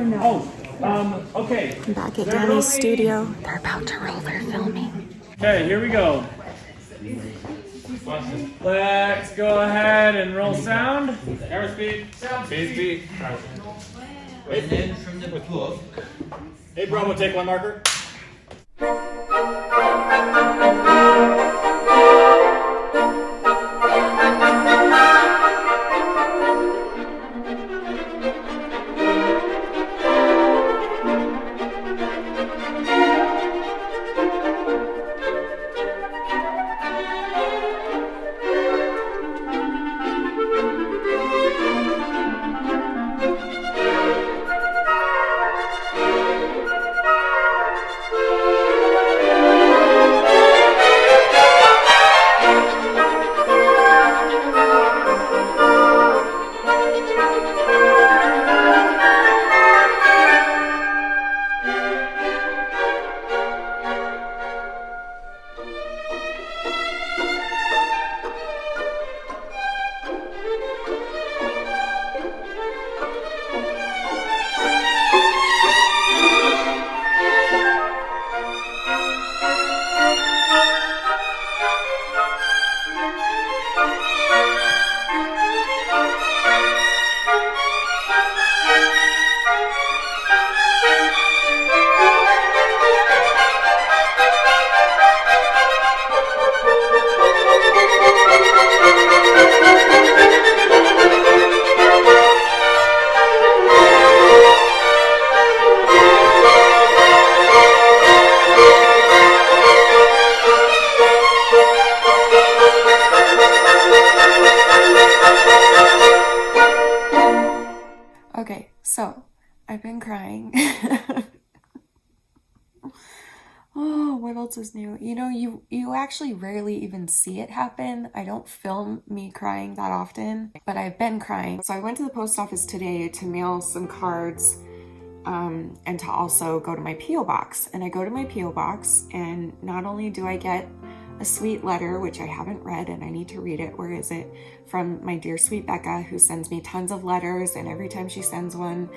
Okay. I'm back at Danny's studio. They're about to roll their filming. Okay, here we go. Let's go ahead and roll sound. Camera speed. Speed. And then from the book. Hey, Bravo, take one marker. Okay, so I've been crying. Oh, what else is new? You know, you actually rarely even see it happen. I don't film me crying that often, but I've been crying. So I went to the post office today to mail some cards and to also go to my P.O. box. And I go to my P.O. box, and not only do I get a sweet letter, which I haven't read and I need to read it. Where is it? From my dear sweet Becca, who sends me tons of letters, and every time she sends one,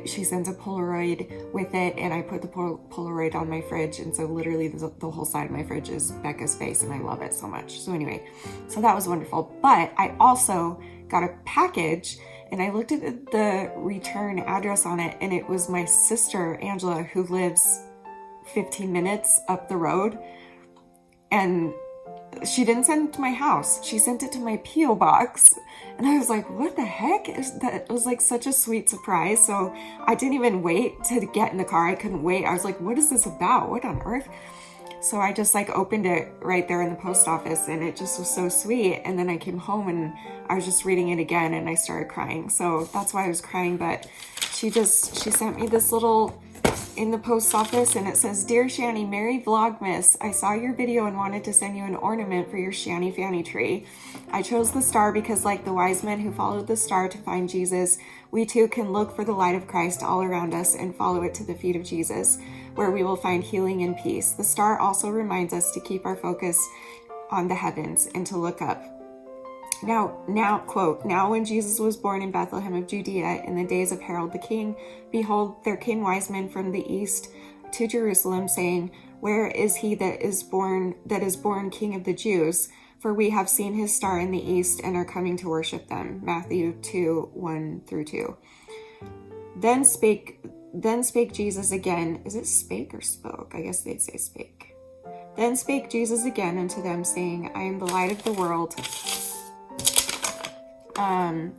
she sends a Polaroid with it, and I put the Polaroid on my fridge, and so literally the whole side of my fridge is Becca's face, and I love it so much. So anyway, so that was wonderful. But I also got a package, and I looked at the return address on it, and it was my sister Angela, who lives 15 minutes up the road. And she didn't send it to my house. She sent it to my P.O. box. And I was like, what the heck? That was like such a sweet surprise. So I didn't even wait to get in the car. I couldn't wait. I was like, what is this about? What on earth? So I just like opened it right there in the post office, and it just was so sweet. And then I came home and I was just reading it again, and I started crying. So that's why I was crying. But she sent me this little in the post office, and it says, "Dear Shani, Merry Vlogmas. I saw your video and wanted to send you an ornament for your Shani Fanny tree. I chose the star because, like the wise men who followed the star to find Jesus, we too can look for the light of Christ all around us and follow it to the feet of Jesus, where we will find healing and peace. The star also reminds us to keep our focus on the heavens and to look up. Now, quote, now when Jesus was born in Bethlehem of Judea in the days of Herod the king, behold, there came wise men from the east to Jerusalem, saying, where is he that is born King of the Jews? For we have seen his star in the east and are coming to worship them." Matthew 2:1-2. Then spake Jesus again. Is it spake or spoke? I guess they'd say spake. Then spake Jesus again unto them, saying, I am the light of the world.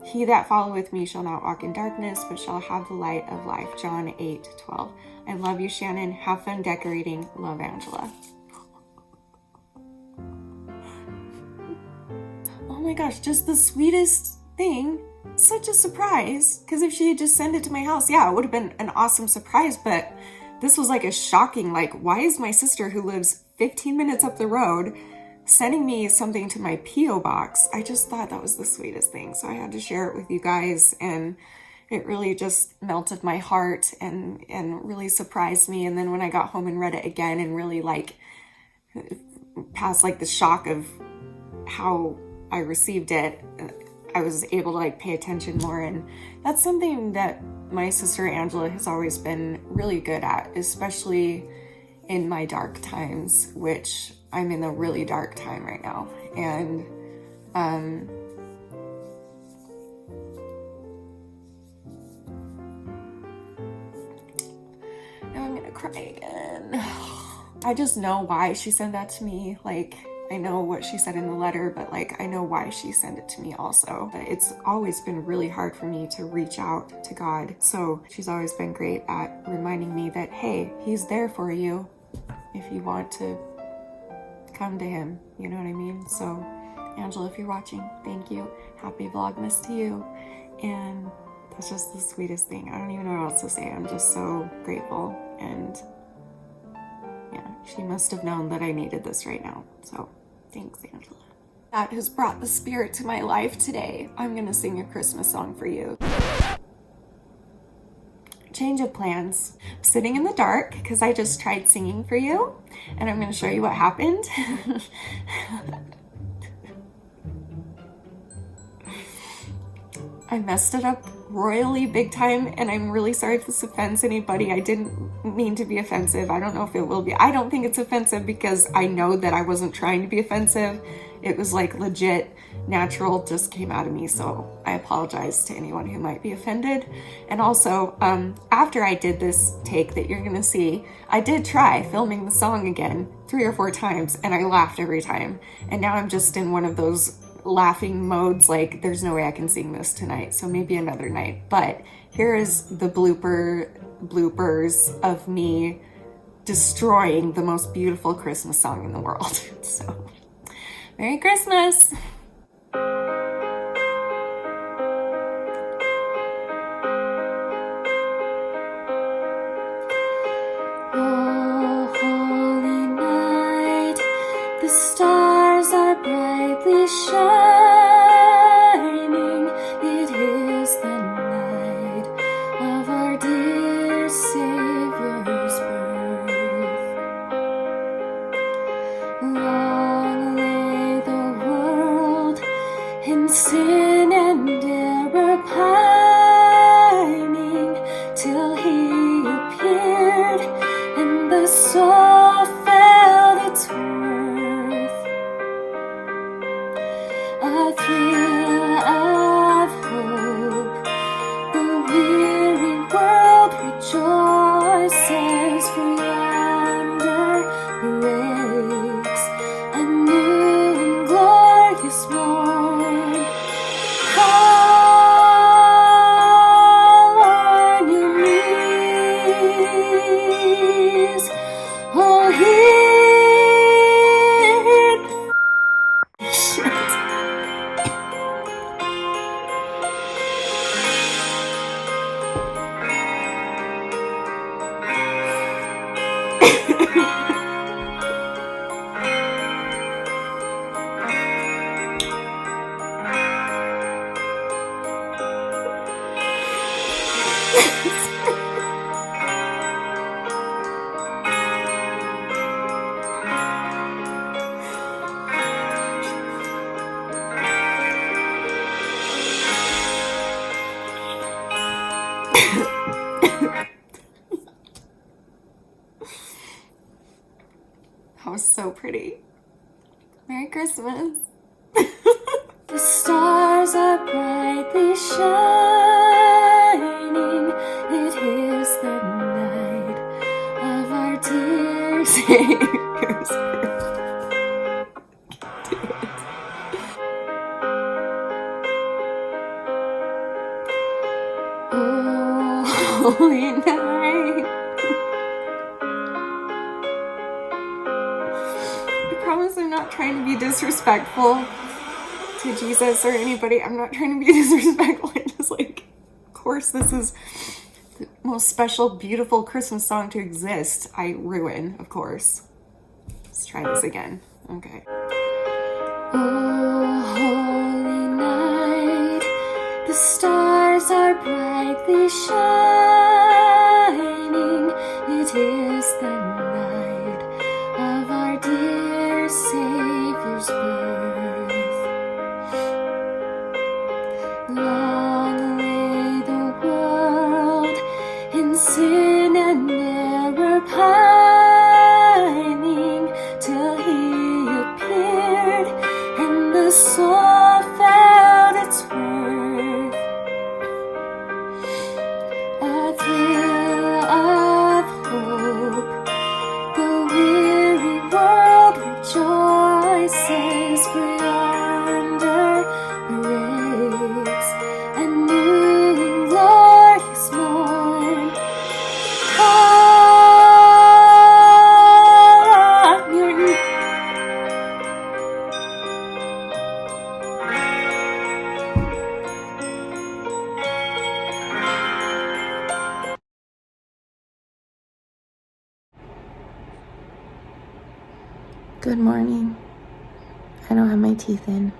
He that followeth me shall not walk in darkness, but shall have the light of life. John 8:12. I love you, Shannon. Have fun decorating. Love, Angela. Oh my gosh, just the sweetest thing. Such a surprise. Because if she had just sent it to my house, yeah, it would have been an awesome surprise. But this was like a shocking, like, why is my sister, who lives 15 minutes up the road, sending me something to my P.O. box? I just thought that was the sweetest thing. So I had to share it with you guys, and it really just melted my heart and really surprised me. And then when I got home and read it again and really like past like the shock of how I received it, I was able to like pay attention more. And that's something that my sister Angela has always been really good at, especially in my dark times, which I'm in a really dark time right now. And now I'm gonna cry again. I just know why she sent that to me. Like, I know what she said in the letter, but like, I know why she sent it to me also. But it's always been really hard for me to reach out to God. So she's always been great at reminding me that, hey, he's there for you if you want to come to him. You know what I mean? So Angela, if you're watching, thank you. Happy Vlogmas to you. And that's just the sweetest thing. I don't even know what else to say. I'm just so grateful. And yeah, she must have known that I needed this right now. So thanks, Angela. That has brought the spirit to my life today. I'm gonna sing a Christmas song for you. Change of plans. I'm sitting in the dark because I just tried singing for you, and I'm gonna show you what happened. I messed it up royally big time, and I'm really sorry if this offends anybody. I didn't mean to be offensive. I don't know if it will be. I don't think it's offensive because I know that I wasn't trying to be offensive. It was like legit, natural, just came out of me. So I apologize to anyone who might be offended. And also, after I did this take that you're gonna see, I did try filming the song again 3 or 4 times, and I laughed every time. And now I'm just in one of those laughing modes, like there's no way I can sing this tonight, so maybe another night. But here is the bloopers of me destroying the most beautiful Christmas song in the world. So Merry Christmas. Oh, holy night, the stars are brightly shining. It is the night of our dear Savior's birth. Long lay the world in sin and error pining, till he appeared and the soul felt its worth. A thrill of hope, the weary world rejoices, for yonder breaks a new and glorious morn. Fall on your knees, oh, hear shit. That was so pretty. Merry Christmas. The stars are brightly shining. It is the night of our dear Savior's birth. Oh, holy night. I promise I'm not trying to be disrespectful to Jesus or anybody. I'm not trying to be disrespectful. I just like, of course, this is the most special, beautiful Christmas song to exist. I ruin, of course. Let's try this again. Okay. Oh, holy night, the stars are brightly shining. It is the night of our dear Savior's birth. Long lay the world in sin and error pining, till he appeared and the soul felt its worth. A thrill of hope, the weary world rejoices, for yonder breaks a new and glorious morn. Communion. Good morning. I don't have my teeth in.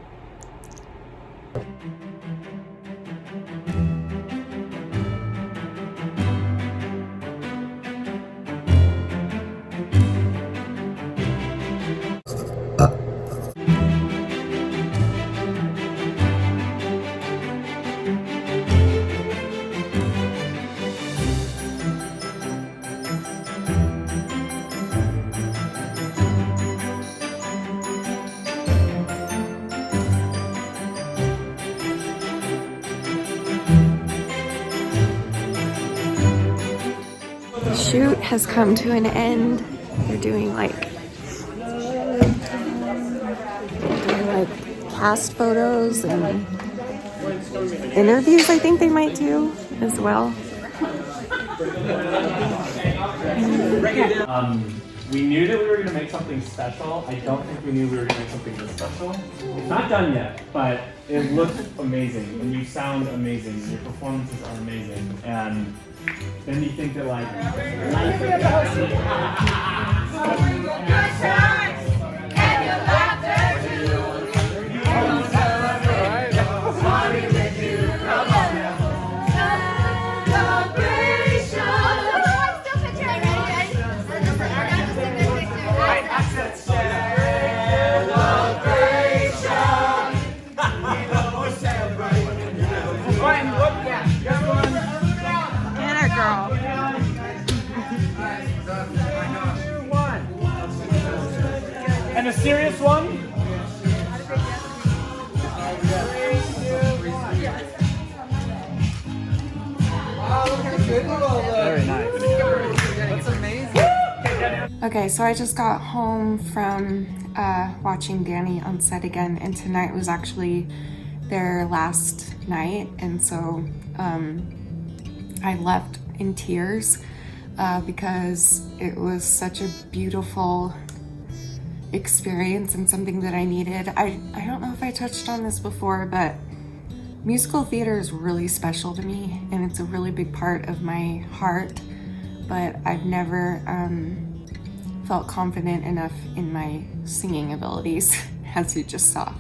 The shoot has come to an end. They're doing like cast photos and interviews, I think they might do as well. We knew that we were going to make something special. I don't think we knew we were going to make something this special. It's not done yet, but it looks amazing, and you sound amazing, and your performances are amazing. And then you think that like life and a serious one. Very nice. That's amazing. Okay, so I just got home from watching Danny on set again, and tonight was actually their last night, and so I left in tears because it was such a beautiful experience and something that I needed. I don't know if I touched on this before, but musical theater is really special to me, and it's a really big part of my heart, but I've never felt confident enough in my singing abilities, as you just saw,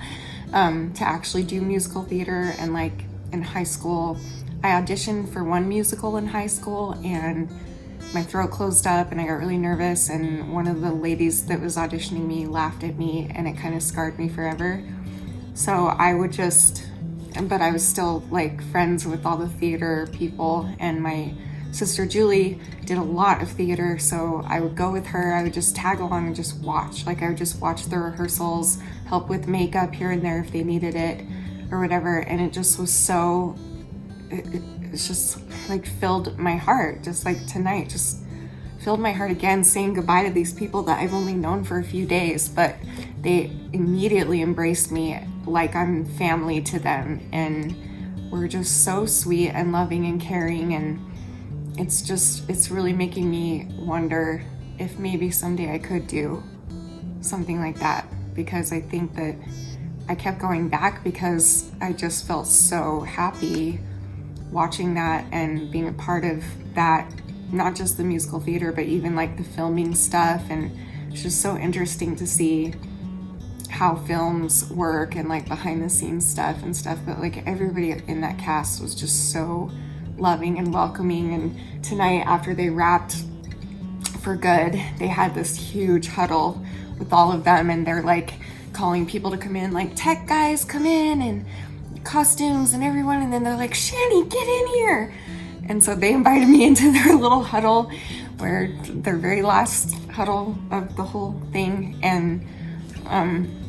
to actually do musical theater. And like in high school, I auditioned for one musical in high school, and my throat closed up and I got really nervous, and one of the ladies that was auditioning me laughed at me, and it kind of scarred me forever. So I would just, but I was still like friends with all the theater people, and my sister Julie did a lot of theater, so I would go with her. I would just tag along and just watch. Like I would just watch the rehearsals, help with makeup here and there if they needed it or whatever, and it just was so, it's just like filled my heart. Just like tonight, just filled my heart again, saying goodbye to these people that I've only known for a few days, but they immediately embraced me like I'm family to them, and were just so sweet and loving and caring. And it's really making me wonder if maybe someday I could do something like that, because I think that I kept going back because I just felt so happy watching that and being a part of that, not just the musical theater, but even like the filming stuff. And it's just so interesting to see how films work and like behind the scenes stuff and stuff. But like everybody in that cast was just so loving and welcoming. And tonight, after they wrapped for good, they had this huge huddle with all of them, and they're like calling people to come in, like tech guys come in, and costumes and everyone, and then they're like, Shani, get in here. And so they invited me into their little huddle, where their very last huddle of the whole thing, and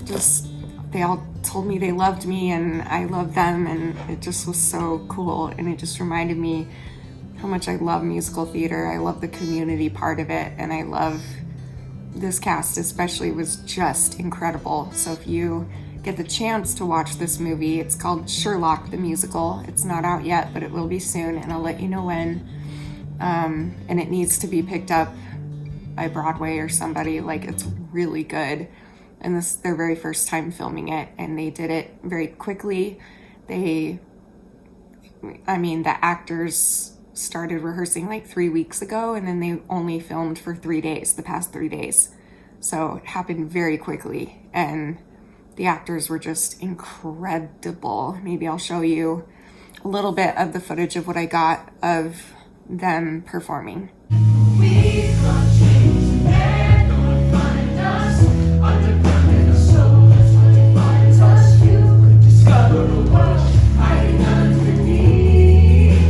just they all told me they loved me and I loved them, and it just was so cool. And it just reminded me how much I love musical theater. I love the community part of it, and I love this cast especially. Was just incredible. So if you get the chance to watch this movie, it's called Sherlock the Musical. It's not out yet, but it will be soon, and I'll let you know when. And it needs to be picked up by Broadway or somebody. Like, it's really good. And this is their very first time filming it, and they did it very quickly. The actors started rehearsing like 3 weeks ago, and then they only filmed for 3 days, the past 3 days. So it happened very quickly, and the actors were just incredible. Maybe I'll show you a little bit of the footage of what I got of them performing. We've got chains, they're gonna find us. Underground in the soul, that's what defines us. You could discover a world hiding underneath.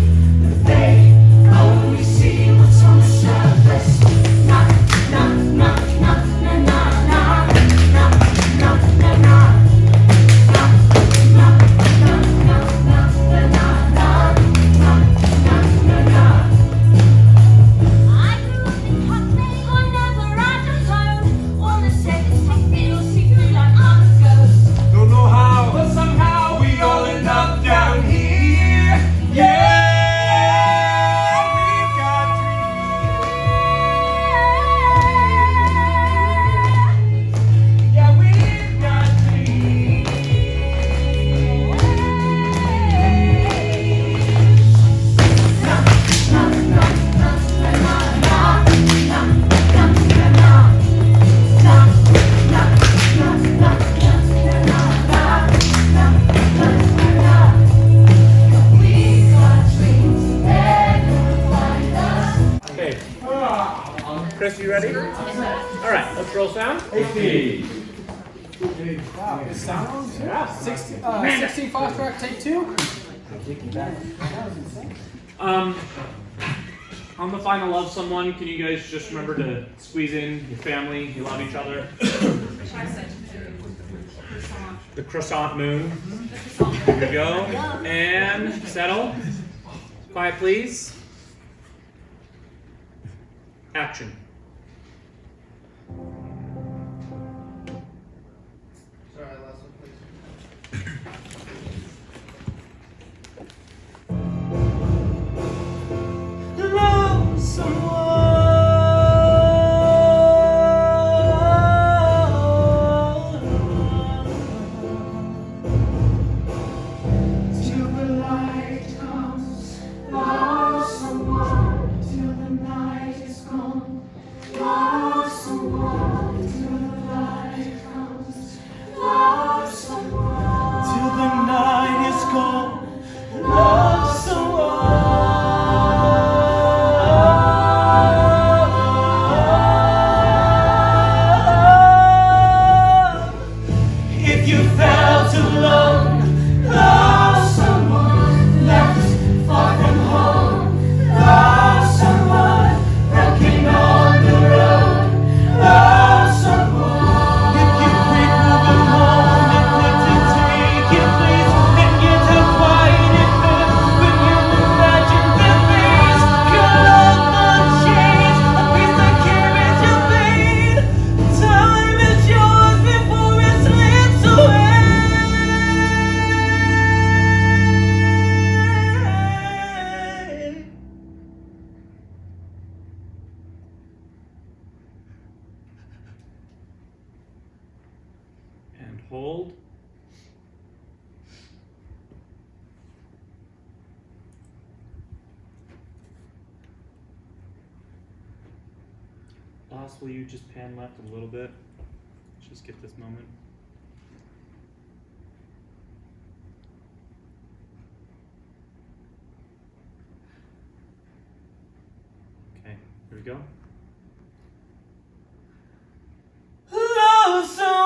But they only see what's on the surface. Knock, knock, knock, knock, na na na. Knock, knock, na na. Knock, knock, knock, knock, knock, na na na. Knock, knock, na na. I grew up in Hackney, I never had a phone. Wanna say this to feel secret like I'm a ghost. Don't know how, but somehow we all end up down here. Yeah, we've got dreams. Yeah, we've got dreams. Knock, knock, knock, knock, na na na. Knock, knock, na na. Knock, knock, knock, knock, knock, na na na. Knock, knock, na na. We've got dreams, they're gonna find us. Okay. Chris, you ready? All right, let's roll sound. Wow, this sounds Yeah. 16 fast track, take 2. On the final love someone, can you guys just remember to squeeze in your family, you love each other? The croissant moon. Here we go. And settle. Quiet, please. Action. Love someone Till the light comes, love someone till the night is gone. Love someone till the light comes. Love someone till the night is gone. Love someone. If you felt alone, love someone left far from home. Love someone broken on the road. Love someone. If you quit moving on and let it take your place, then get how quiet it feels when you imagine their face. Your love not change, a piece that carries your pain. Time is yours before it slips away. And hold. Boss, will you just pan left a little bit? Let's just get this moment. Okay, here we go. Love someone.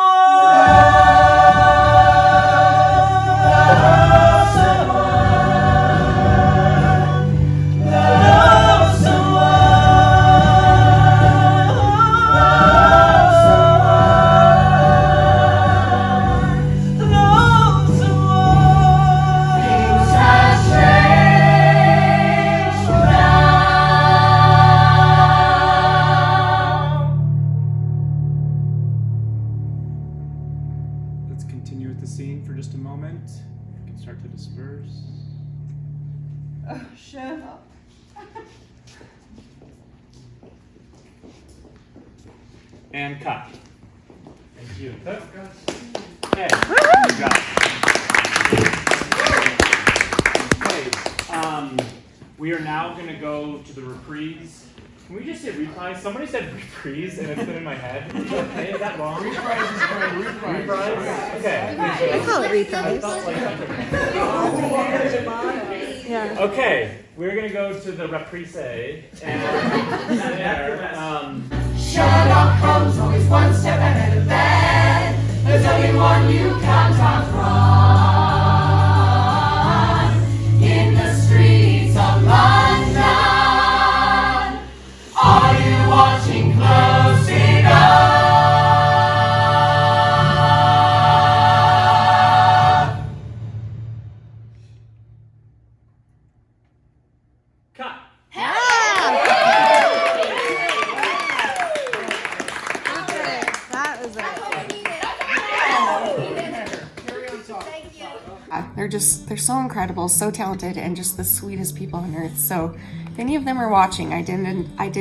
Oh, shut up. And cut. Thank you. Okay. Good job. Okay. We are now going to go to the reprise. Can we just say reprise? Somebody said reprise, and it's been in my head. Okay, is that wrong? Reprise is fine. Reprise? Okay. I call it reprise. Yeah. Okay, we're going to go to the reprise. And Sherlock Holmes always one step ahead of that. There's only one you can't outrun. In the streets of London, are you watching close enough? cut. That was it. They're so incredible, so talented, and just the sweetest people on earth. So if any of them are watching, I did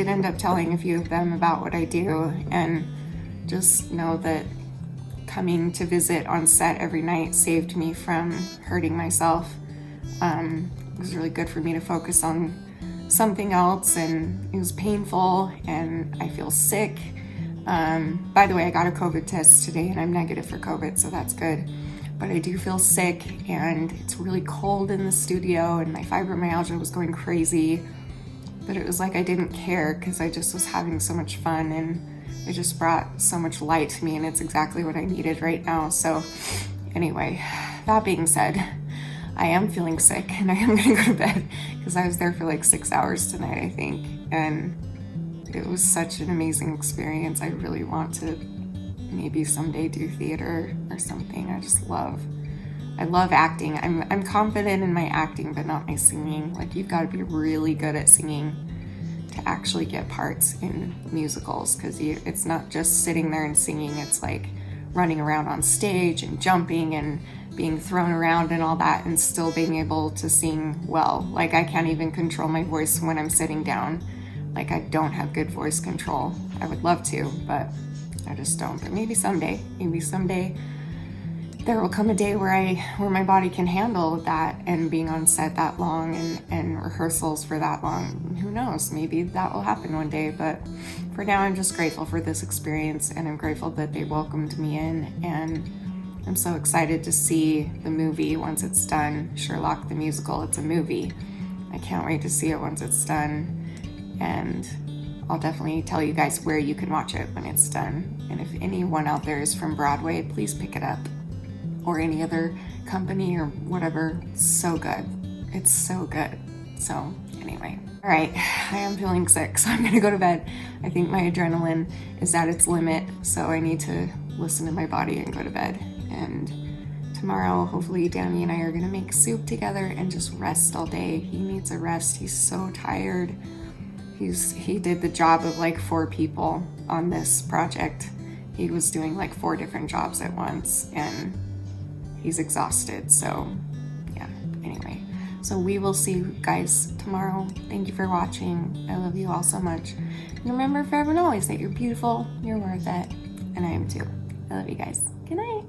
end up telling a few of them about what I do, and just know that coming to visit on set every night saved me from hurting myself. It was really good for me to focus on something else, and it was painful, and I feel sick. By the way, I got a COVID test today, and I'm negative for COVID, so that's good. But I do feel sick, and it's really cold in the studio, and my fibromyalgia was going crazy. But it was like I didn't care because I just was having so much fun, and it just brought so much light to me, and it's exactly what I needed right now. So anyway, that being said, I am feeling sick, and I am gonna go to bed because I was there for like 6 hours tonight, I think. And it was such an amazing experience. I really want to maybe someday do theater or something. I love acting. I'm confident in my acting, but not my singing. Like, you've got to be really good at singing to actually get parts in musicals, because it's not just sitting there and singing. It's like running around on stage and jumping and being thrown around and all that, and still being able to sing well. Like, I can't even control my voice when I'm sitting down. Like, I don't have good voice control. I would love to, but I just don't. But maybe someday there will come a day where my body can handle that, and being on set that long and rehearsals for that long. Who knows? Maybe that will happen one day. But for now, I'm just grateful for this experience, and I'm grateful that they welcomed me in, and I'm so excited to see the movie once it's done. Sherlock the musical, it's a movie. I can't wait to see it once it's done, and I'll definitely tell you guys where you can watch it when it's done. And if anyone out there is from Broadway, please pick it up, or any other company or whatever. It's so good. It's so good. So anyway, all right, I am feeling sick, so I'm gonna go to bed. I think my adrenaline is at its limit, so I need to listen to my body and go to bed. And tomorrow, hopefully Danny and I are gonna make soup together and just rest all day. He needs a rest. He's so tired. He did the job of like 4 people on this project. He was doing like 4 different jobs at once, and he's exhausted. So yeah, anyway. So we will see you guys tomorrow. Thank you for watching. I love you all so much. And remember forever and always that you're beautiful, you're worth it, and I am too. I love you guys. Good night.